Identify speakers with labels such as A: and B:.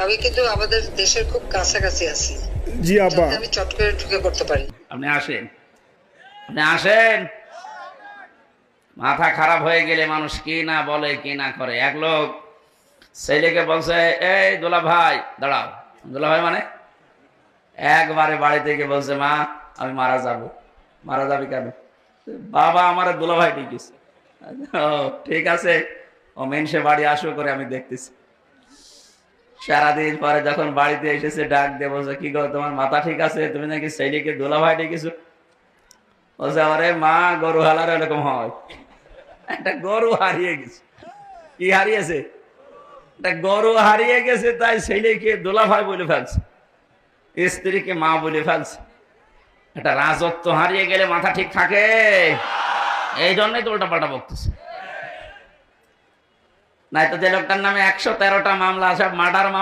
A: আমি কিন্তু আমাদের দেশের খুব কাছাকাছি আছি।
B: জি আপা,
A: আমি চট করে ঢুকে পড়তে পারি।
C: আপনি আসেন, আপনি আসেন। মাথা খারাপ হয়ে গেলে মানুষ কি না বলে কি না করে। এক লোক ছেলেকে বলছে, এই দোলা ভাই দাঁড়াও। দোলা ভাই মানে একবারে বাড়ি থেকে বলছে, মা আমি মারা যাব। মারা যাবি কেন? বাবা আমার দোলা ভাই ডেকেছে। ও ঠিক আছে, ও মেনসে বাড়ি আসো করে আমি দেখতেছি। সারাদিন পরে যখন বাড়িতে এসেছে ডাক দিয়ে বলছে, কি গো তোমার মাথা ঠিক আছে? তুমি নাকি ছেলেকে দোলা ভাই ডেকেছো? বলছে, আরে মা গরু হালার এরকম হয়। একটা গরু হারিয়ে গেছে। কি হারিয়েছে? একটা গরু হারিয়ে গেছে, তাই ছেলেকে দোলা ভাই বলে ফেলছে, স্ত্রীকে মা বলে ফেলছে। একটা রাজত্ব হারিয়ে গেলে মাথা ঠিক থাকে? এই জন্যই তো উল্টা পাল্টা বকতেছে। নাই তো যে লোকটার নামে 113টা মামলা আছে, মার্ডার মামলা।